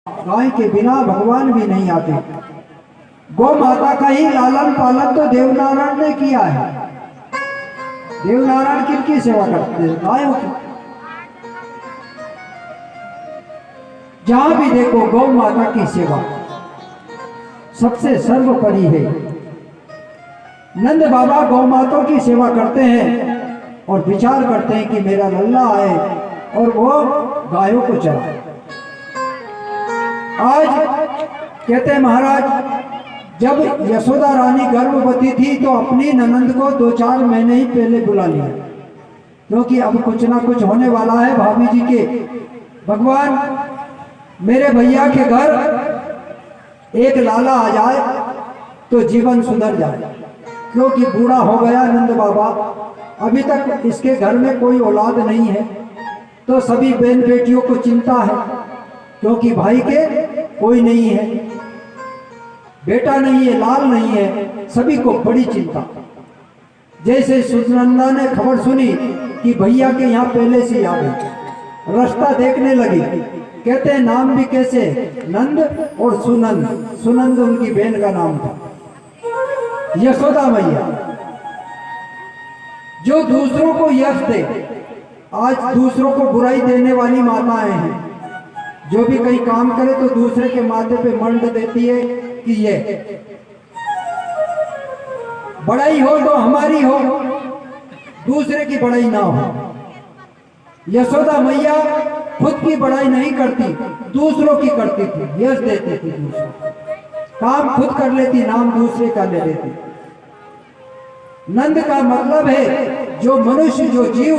गाय के बिना भगवान भी नहीं आते। गौ माता का ही लालन पालन तो देवनारायण ने किया है। देवनारायण किनकी सेवा करते हैं? गायों की। जहां भी देखो गौ माता की सेवा सबसे सर्वोपरि है। नंद बाबा गौ माता की सेवा करते हैं और विचार करते हैं कि मेरा लल्ला आए और वो गायों को चलाए। आज कहते हैं महाराज, जब यशोदा रानी गर्भवती थी तो अपनी ननंद को 2-4 महीने ही पहले बुला लिया, क्योंकि अब कुछ ना कुछ होने वाला है भाभी जी के। भगवान मेरे भैया के घर एक लाला आ जाए तो जीवन सुधर जाए, क्योंकि बूढ़ा हो गया नंद बाबा, अभी तक इसके घर में कोई औलाद नहीं है। तो सभी बहन बेटियों को चिंता है, क्योंकि भाई के कोई नहीं है, बेटा नहीं है, लाल नहीं है, सभी को बड़ी चिंता। जैसे सुनंदा ने खबर सुनी कि भैया के यहाँ पहले से आ गई, रास्ता देखने लगी। कहते हैं नाम भी कैसे, नंद और सुनंद। सुनंद उनकी बहन का नाम था। यशोदा मैया जो दूसरों को यश दे, आज दूसरों को बुराई देने वाली माताएं हैं। जो भी कहीं काम करे तो दूसरे के माथे पे मंड देती है कि ये बड़ाई हो तो हमारी हो, दूसरे की बड़ाई ना हो। यशोदा मैया खुद की बड़ाई नहीं करती, दूसरों की करती थी, यश देती थी दूसरों। काम खुद कर लेती, नाम दूसरे का ले लेती। नंद का मतलब है जो मनुष्य, जो जीव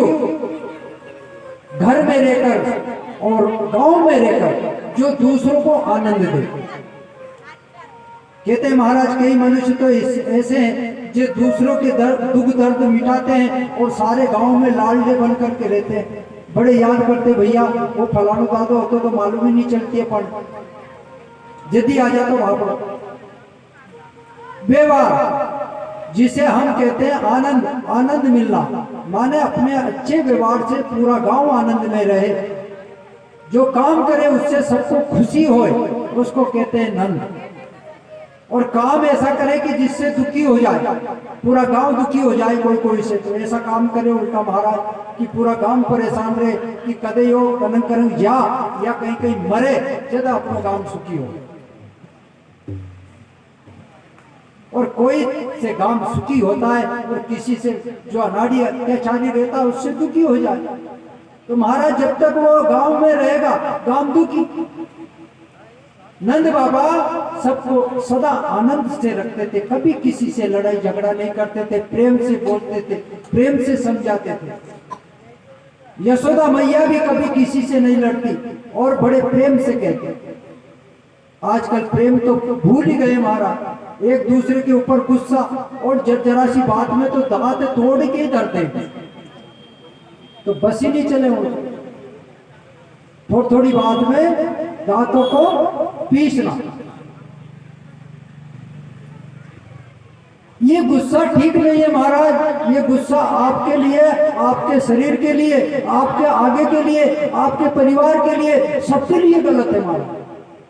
घर में रहकर और गांव में रहकर जो दूसरों को आनंद दे। कहते हैं महाराज, कई मनुष्य तो ऐसे हैं जो दूसरों के दुख दर्द मिटाते हैं और सारे गांव में लाडले बन करके रहते हैं। बड़े याद करते, भैया वो फलाना दादा होते तो मालूम ही नहीं चलती है, पर यदि आ जाता वहां पर व्यवहार जिसे हम कहते हैं आनंद, आनंद मिलना माने अपने अच्छे व्यवहार से पूरा गांव आनंद में रहे। जो काम करे उससे सबको खुशी होए, उसको कहते हैं नंद। और काम ऐसा करे कि जिससे दुखी हो जाए, पूरा गांव दुखी हो जाए कोई कोई से, तो ऐसा काम करे उल्टा महाराज कि पूरा गांव परेशान रहे कि कदे यो कनक करंग जा या कहीं कहीं मरे, ज्यादा अपना गांव सुखी हो। और कोई से गांव सुखी होता है और किसी से जो अनाड़ी अत्याचारी रहता है उससे दुखी हो जाए। तो महाराज जब तक वो गांव में रहेगा, गांव दुखी। नंद बाबा सबको सदा आनंद से रखते थे, कभी किसी से लड़ाई झगड़ा नहीं करते थे, प्रेम से बोलते थे, प्रेम से समझाते थे। यशोदा मैया भी कभी किसी से नहीं लड़ती और बड़े प्रेम से कहते। आजकल प्रेम तो भूल ही गए महाराज, एक दूसरे के ऊपर गुस्सा और जरा सी बात में तो दांत तोड़ के ही धरते, तो बस ही नहीं चले वो। थोड़ी थोड़ी बात में दांतों को पीसना, ये गुस्सा ठीक नहीं है महाराज। ये गुस्सा आपके लिए, आपके शरीर के लिए, आपके आगे के लिए, आपके परिवार के लिए, सबके लिए गलत है महाराज।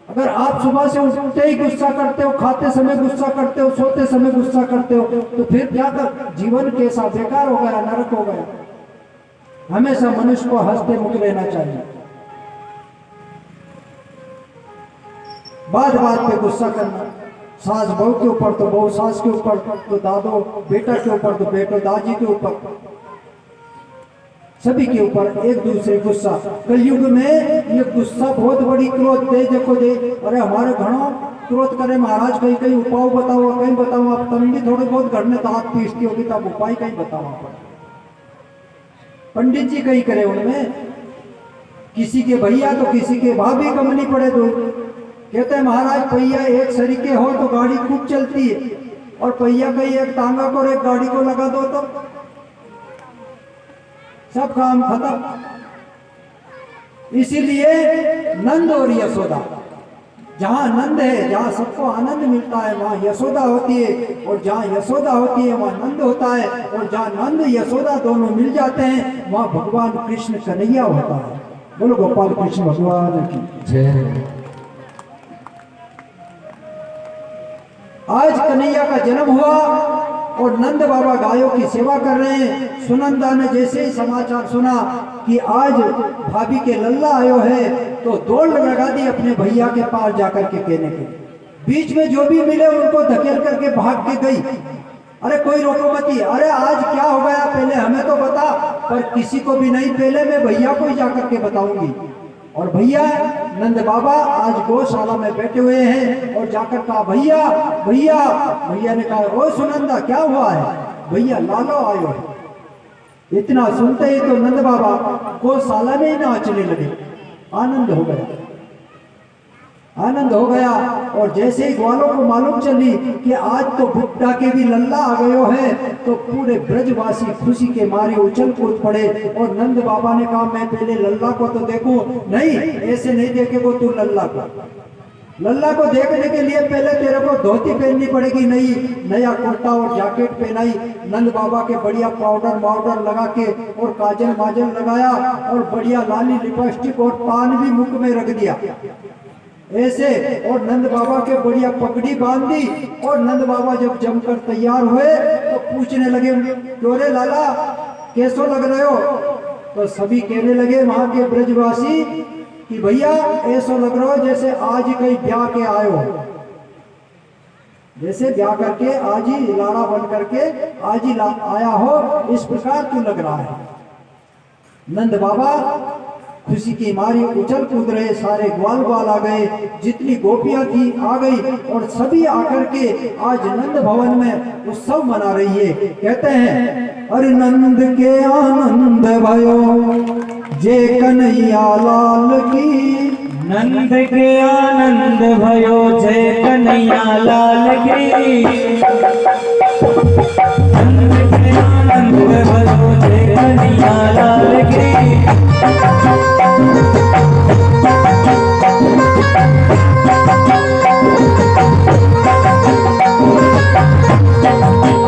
अगर आप सुबह से उठते ही गुस्सा करते हो, खाते समय गुस्सा करते हो, सोते समय गुस्सा करते हो, तो फिर क्या कर, जीवन कैसा बेकार हो गया, नरक हो गया। हमेशा मनुष्य को हंसते मुख रहना चाहिए। बात बात पे गुस्सा करना, सास बहू के ऊपर तो बहू सास के ऊपर, तो दादो बेटा के ऊपर तो बेटो दाजी के ऊपर, सभी के ऊपर एक दूसरे गुस्सा। कलयुग में ये गुस्सा बहुत बड़ी क्रोध दे, देखो दे। अरे हमारे घरों क्रोध करे महाराज, कहीं कहीं उपाय बताओ, कहीं बताओ आप। तुम भी थोड़े बहुत घर में दांत पीसती होगी, तब उपाय कहीं बताओ आप। पंडित जी कहीं करे उनमें, किसी के भैया तो किसी के भाभी कम नहीं पड़े दो। कहते हैं महाराज पहिया एक सरीके हो तो गाड़ी खूब चलती है, और पहिया कहीं एक टांगा को और एक गाड़ी को लगा दो तो सब काम खत्म। इसीलिए नंद और यशोदा, जहां नंद है, जहां सबको आनंद मिलता है, वहां यशोदा होती है, और जहां यशोदा होती है वहां नंद होता है, और जहां नंद यशोदा दोनों मिल जाते हैं वहां भगवान कृष्ण कन्हैया होता है। बोलो गोपाल कृष्ण भगवान की जय। कन्हैया का जन्म हुआ और नंद बाबा गायों की सेवा कर रहे हैं। सुनंदा ने जैसे ही समाचार सुना कि आज भाभी के लल्ला आयो है तो दौड़ लगा दी अपने भैया के पास जाकर के कहने के। बीच में जो भी मिले उनको धकेल करके भाग के गई। अरे कोई रोको मत, अरे आज क्या हो गया पहले हमें तो बता। पर किसी को भी नहीं, पहले मैं भैया को ही जाकर के बताऊंगी। और भैया नंद बाबा आज गौशाला में बैठे हुए हैं और जाकर कहा भैया भैया। भैया ने कहा ओ सुनंदा क्या हुआ है? भैया लालो आयो है। इतना सुनते ही तो नंद बाबा गौशाला में ही नाचने लगे। आनंद हो गया, आनंद हो गया। और जैसे ही ग्वालों को मालूम चली कि आज तो बुड्ढा के भी लल्ला आ गयो है तो पूरे ब्रजवासी खुशी के मारे उछल कूद पड़े। और नंद बाबा ने कहा मैं पहले लल्ला को तो देखूं। नहीं, ऐसे नहीं देखेगो तू लल्ला को। लल्ला को देखने के लिए पहले तेरे को धोती पहननी पड़ेगी, नई नया कुर्ता और जैकेट पहनाई। नंद बाबा के बढ़िया पाउडर लगा के और काजल माजल लगाया और बढ़िया लाली लिपस्टिक और पान भी मुख में रख दिया ऐसे। और नंद बाबा के बढ़िया पगड़ी बांध दी। और नंद बाबा जब जमकर तैयार हुए तो पूछने लगे क्यों रे लाला कैसो लग रहे हो? तो सभी कहने लगे वहां के ब्रजवासी कि भैया ऐसा लग रहा हो जैसे आज ही कहीं ब्याह के आए हो, जैसे ब्याह करके आज ही लाड़ा बन करके आज ही आया हो, इस प्रकार तू लग रहा है। नंद बाबा खुशी की मारी उछल कूद रहे। सारे ग्वाल आ गए, जितनी गोपियां थी आ गई और सभी आकर के आज नंद भवन में उत्सव मना रही है। कहते हैं अरे नंद के आनंद भयो जे कन्हैया लाल की। नंद के आनंद भयो जय कन्हैया लाल की। नंद के आनंद भयो जय कन्हैया लाल की।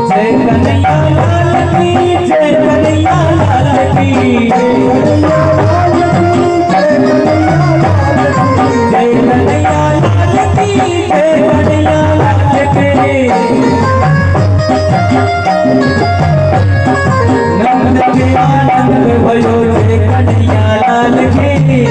जय कन्हैया लाल की, जय कन्हैया लाल की। जय कन्हैया लाल की, जय कन्हैया लाल की। नंद के आनंद भयो जय कन्हैया लाल की।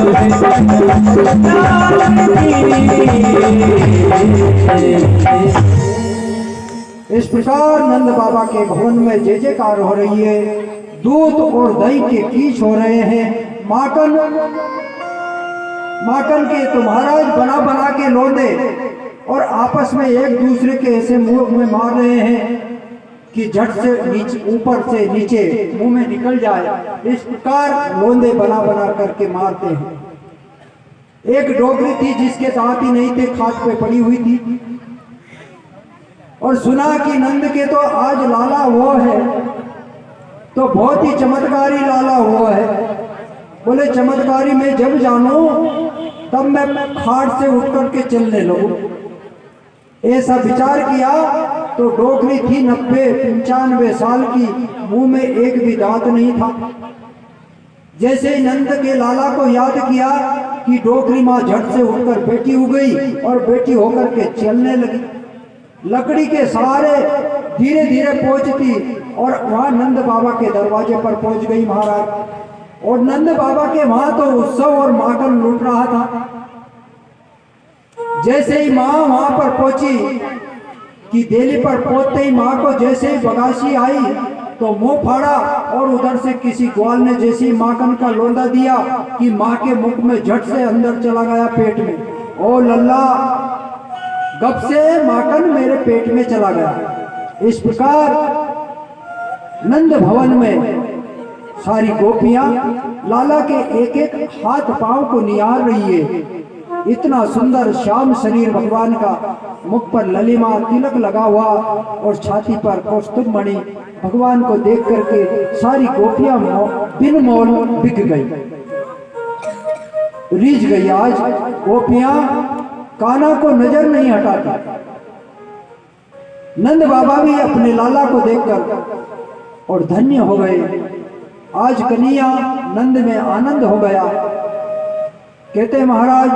इस प्रकार नंद बाबा के भवन में जय जयकार हो रही है। दूध और दही के कीच हो रहे हैं। माखन के तो महाराज बना बना के लोंदे और आपस में एक दूसरे के ऐसे मुंह में मार रहे हैं कि झट से नीचे ऊपर से नीचे मुंह में निकल जाए। इस प्रकार लोंदे बना बना करके मारते हैं। एक डोगरी थी जिसके दांत ही नहीं थे, खाट पे पड़ी हुई थी और सुना कि नंद के तो आज लाला हुआ है, तो बहुत ही चमत्कारी लाला हुआ है। बोले चमत्कारी मैं जब जानू तब मैं खाट से उठ करके चलने लगूं। ऐसा विचार किया तो डोकरी थी 90-95 साल की, मुंह में एक भी दांत नहीं था। जैसे ही नंद के लाला को याद किया कि डोकरी माँ झट से उठकर बैठी हो गई और बैठी होकर के चलने लगी। लकड़ी के सहारे धीरे धीरे पहुंचती और वहां नंद बाबा के दरवाजे पर पहुंच गई महाराज। और नंद बाबा के वहां तो उत्सव और माखन लूट रहा था। जैसे ही माँ वहां पर पहुंची कि देली पर पहुंचते ही माँ को जैसे ही बगासी आई तो मुंह फाड़ा और उधर से किसी ग्वाल ने जैसे ही माखन का लोंदा दिया कि माँ के मुख में झट से अंदर चला गया पेट में। ओ लल्ला, गप से माखन मेरे पेट में चला गया। इस प्रकार नंद भवन में सारी गोपियां लाला के एक एक हाथ पांव को निहार रही है। इतना सुंदर श्याम शरीर भगवान का, मुख पर ललिमा तिलक लगा हुआ और छाती पर कौस्तुभ मणि। भगवान को देख करके सारी गोपियां बिन मौल बिक गई, रीझ गई। आज गोपियां कान्हा को नजर नहीं हटाती। नंद बाबा भी अपने लाला को देखकर और धन्य हो गए। आज कन्हैया नंद में आनंद हो गया। कहते महाराज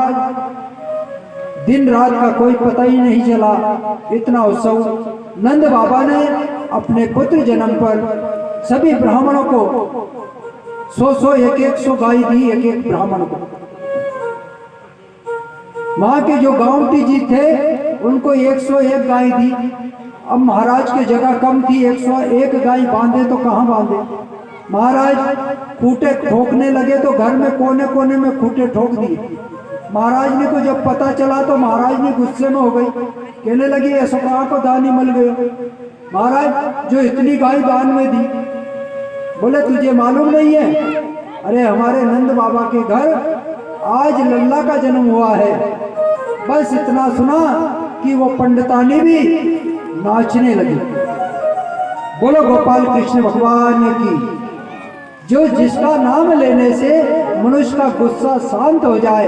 दिन रात का कोई पता ही नहीं चला, इतना उत्सव। नंद बाबा ने अपने पुत्र जन्म पर सभी ब्राह्मणों को 100 100 गाय दी, एक एक ब्राह्मण को। वहां के जो गांवटी जी थे उनको 101 गाय दी। अब महाराज की जगह कम थी, 101 गाय बांधे तो कहाँ बांधे। महाराज खूंटे ठोकने लगे तो घर में कोने कोने में खूंटे ठोक दिए। महाराज ने को जब पता चला तो महाराज ने गुस्से में हो गई, कहने लगी ऐसा कहाँ को दानी मिल गए महाराज जो इतनी गाय दान में दी। बोले तुझे मालूम नहीं है, अरे हमारे नंद बाबा के घर आज लल्ला का जन्म हुआ है। बस इतना सुना कि वो पंडितानी भी नाचने लगी। बोलो गोपाल कृष्ण भगवान की। जो जिसका नाम लेने से मनुष्य का गुस्सा शांत हो जाए,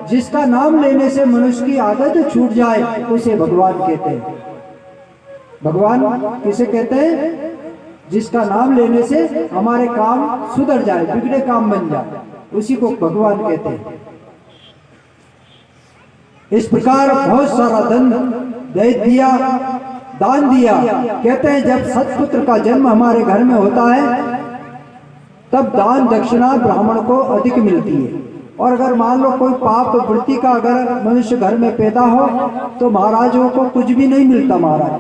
जिसका नाम लेने से मनुष्य की आदत छूट जाए, उसे भगवान कहते हैं। भगवान किसे कहते हैं? जिसका नाम लेने से हमारे काम सुधर जाए, बिगड़े काम बन जाए, उसी को भगवान कहते हैं। इस प्रकार बहुत सारा धन दे दिया, दान दिया। कहते हैं जब सत्पुत्र का जन्म हमारे घर में होता है तब दान दक्षिणा ब्राह्मण को अधिक मिलती है। और अगर मान लो कोई पाप वृत्ति का अगर मनुष्य घर में पैदा हो तो महाराजों को कुछ भी नहीं मिलता। महाराज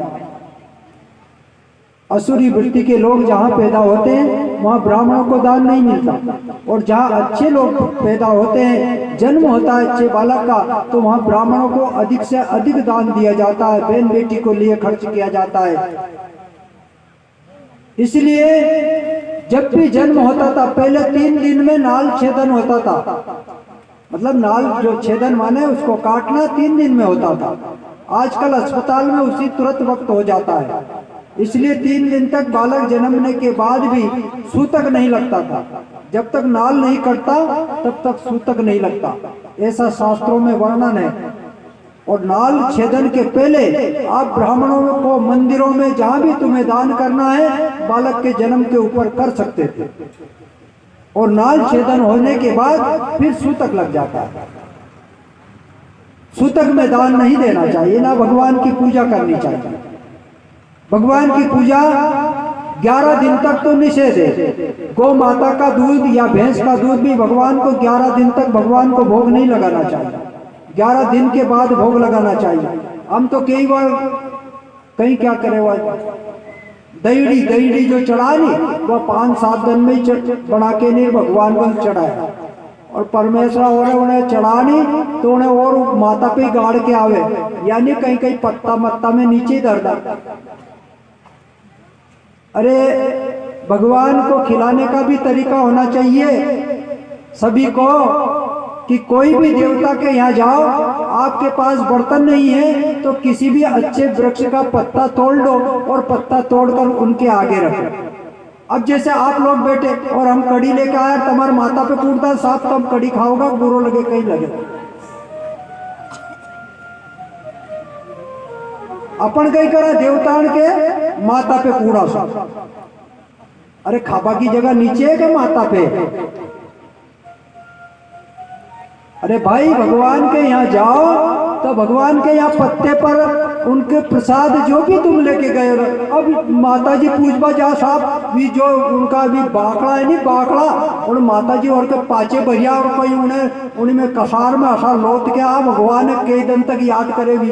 असुरी वृत्ति के लोग जहाँ पैदा होते हैं वहाँ ब्राह्मणों को दान नहीं मिलता। और जहाँ अच्छे लोग पैदा होते हैं, जन्म होता है अच्छे बालक का, तो वहाँ ब्राह्मणों को अधिक से अधिक दान दिया जाता है, बहन बेटी को लिए खर्च किया जाता है। इसलिए जब भी जन्म होता था पहले 3 दिन में नाल छेदन होता था। मतलब नाल जो छेदन माने उसको काटना 3 दिन में होता था। आजकल अस्पताल में उसी तुरंत वक्त हो जाता है। इसलिए 3 दिन तक बालक जन्मने के बाद भी सूतक नहीं लगता था। जब तक नाल नहीं कटता तब तक सूतक नहीं लगता, ऐसा शास्त्रों में वर्णन है। और नाल छेदन के पहले आप ब्राह्मणों को मंदिरों में जहां भी तुम्हें दान करना है बालक के जन्म के ऊपर कर सकते थे। और नाल छेदन होने के बाद फिर सूतक लग जाता है। सूतक में दान नहीं देना चाहिए, ना भगवान की पूजा करनी चाहिए। भगवान की पूजा 11 दिन तक तो निषेध है। गौ माता का दूध या भैंस का दूध भी भगवान को 11 दिन तक भगवान को भोग नहीं लगाना चाहिए। 11 दिन के बाद भोग लगाना चाहिए। हम तो कई बार कहीं क्या करे, वो दहीड़ी जो चढ़ा नहीं वो 5-7 दिन में ही बना के नहीं भगवान को चढ़ाया, और परमेश्वर और उन्हें चढ़ा नहीं तो उन्हें और माता पे गाड़ के आवे, यानी कहीं कहीं पत्ता मत्ता में नीचे धर दा। अरे भगवान को खिलाने का भी तरीका होना चाहिए सभी को, कि कोई भी देवता के यहाँ जाओ, आपके पास बर्तन नहीं है तो किसी भी अच्छे वृक्ष का पत्ता तोड़ लो और पत्ता तोड़कर उनके आगे रखो। अब जैसे आप लोग बैठे और हम कड़ी लेके आए, तुम्हारे माता पे कूटता साफ, तब कड़ी खाओगा, बुरो लगे कहीं लगे। अपन कहीं करा देवतान के माता पे कूड़ा साफ। अरे खाबा की जगह नीचे है क्या माता पे? अरे भाई भगवान के यहाँ जाओ तो भगवान के यहाँ पत्ते पर उनके प्रसाद जो भी तुम लेके गए, अब माता जी पूजबा जा साहब भी जो उनका भी बाकड़ा है नहीं, बाकड़ा और माता जी और के पाचे भरिया और कोई उन्हें उनमें कसार में हसा लोट के आ भगवान कई दिन तक याद करेगी।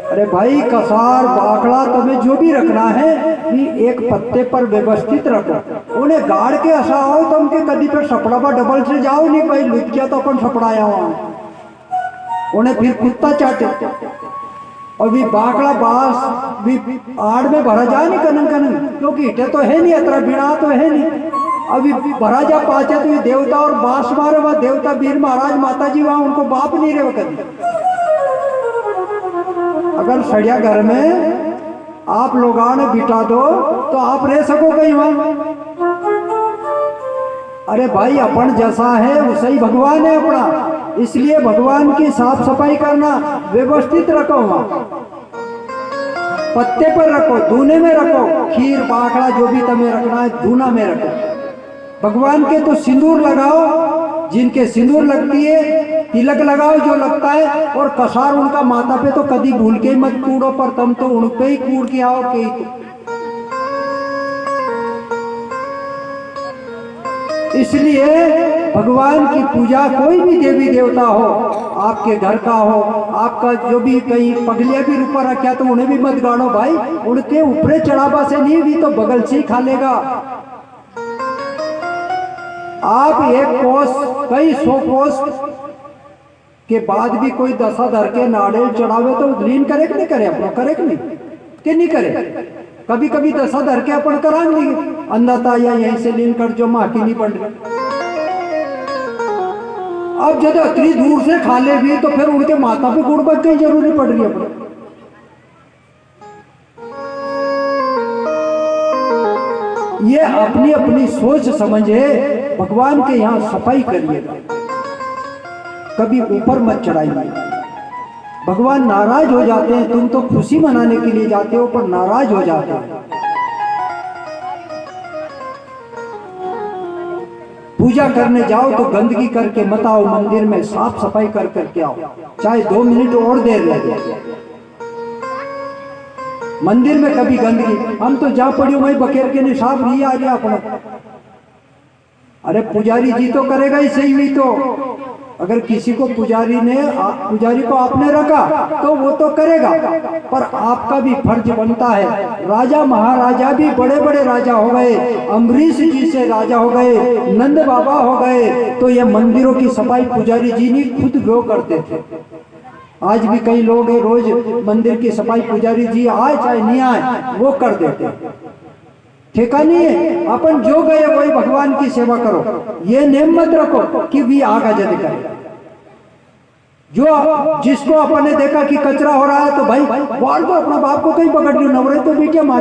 अरे भाई कसार बाकड़ा तुम्हें जो भी रखना है कि एक पत्ते पर व्यवस्थित रखो, उन्हें गाड़ के ऐसा हो तो उनके कदी पे सपड़ा पर डबल से जाओ नहीं, भाई लुट गया तो अपन सपड़ाया वहां, उन्हें फिर कुत्ता चाटे। और भी बाकड़ा बांस भी आड़ में भरा जाए नहीं कनन कनन, क्योंकि इटे तो है नहीं, अतरा बिना तो है नहीं, अभी भरा जा पाचे तो ये देवता और बांस मारे वह देवता वीर महाराज माता जी वहां उनको बाप नहीं रहे कभी। अगर सड़िया घर में आप लोगान बिठा दो तो आप रह सकोगे वहां। अरे भाई अपन जैसा है वैसा ही भगवान है अपना, इसलिए भगवान की साफ सफाई करना, व्यवस्थित रखो वहां, पत्ते पर रखो, धूने में रखो, खीर बाकड़ा जो भी तुम्हें रखना है धूना में रखो। भगवान के तो सिंदूर लगाओ, जिनके सिंदूर लगती है, तिलक लगाओ जो लगता है, और कसार उनका माता पे तो कभी भूल के मत कूड़ो, पर तुम तो उन पे ही कूड़ के आओ के तो। इसलिए भगवान की पूजा कोई भी देवी देवता हो, आपके घर का हो, आपका जो भी कहीं पगलिया भी रूपा रखा तो उन्हें भी मत गाड़ो भाई, उनके ऊपरे चढ़ावा से नहीं भी तो बगल से ही खा लेगा। आप एक कोस कई 100 कोस के बाद भी कोई दशा धर के नारियल चढ़ावे तो लीन करे कि नहीं करे, अपना करे कि नहीं करे। कभी कभी दशा धर के अपन करान ली अंधाता या यहीं से लीन कर जो माँ की नहीं पड़ रही। अब जब इतनी दूर से खा ले भी तो फिर उनके माता पे गुड़बत की जरूरी पड़ रही है अपने। ये अपनी अपनी सोच समझे, भगवान के यहाँ सफाई करिएगा, कभी ऊपर मत चढ़ाइए। भगवान नाराज हो जाते हैं, तुम तो खुशी मनाने के लिए जाते हो पर नाराज हो जाते हैं। पूजा करने जाओ तो गंदगी करके मत आओ, मंदिर में साफ सफाई कर करके आओ, चाहे 2 मिनट और देर लगे। मंदिर में कभी गंदगी, हम तो जा पड़ी वही बकेर के निशाब नहीं आ गया अपना। अरे पुजारी जी तो करेगा ही सही हुई, तो अगर किसी को पुजारी को आपने रखा तो वो तो करेगा, पर आपका भी फर्ज बनता है। राजा महाराजा भी बड़े बड़े राजा हो गए, अम्बरीश जी से राजा हो गए, नंद बाबा हो गए, तो ये मंदिरों की सफाई पुजारी जी नहीं खुद वो करते थे। आज भी कई लोग हैं रोज मंदिर की सफाई पुजारी जी आए चाहे नहीं आए वो कर देते, ठेका नहीं है। अपन जो गए वही भगवान की सेवा करो, ये नेम मत रखो कि भी आगा जद करे। जो जिसको अपन ने देखा कि कचरा हो रहा है तो भाई वार दो, अपना बाप को कहीं पकड़ लो, नवरे तो बेटिया माँ